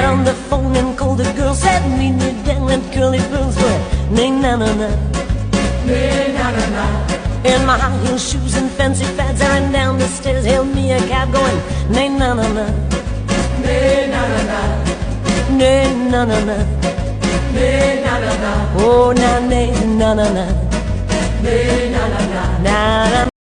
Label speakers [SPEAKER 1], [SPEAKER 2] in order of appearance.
[SPEAKER 1] got on the phone and called the girl, said meet me down at Curly Pearl's for na-na-na-na,
[SPEAKER 2] na-na-na-na.
[SPEAKER 1] in my high heel shoes and fancy fads, I ran down the stairs, hailed me a cab going na-na-na-na,
[SPEAKER 2] Na-na-na-na,
[SPEAKER 1] na-na-na-na,
[SPEAKER 2] na-na-na-na,
[SPEAKER 1] oh na-na-na-na-na,
[SPEAKER 2] na-na-na-na.
[SPEAKER 1] na-na.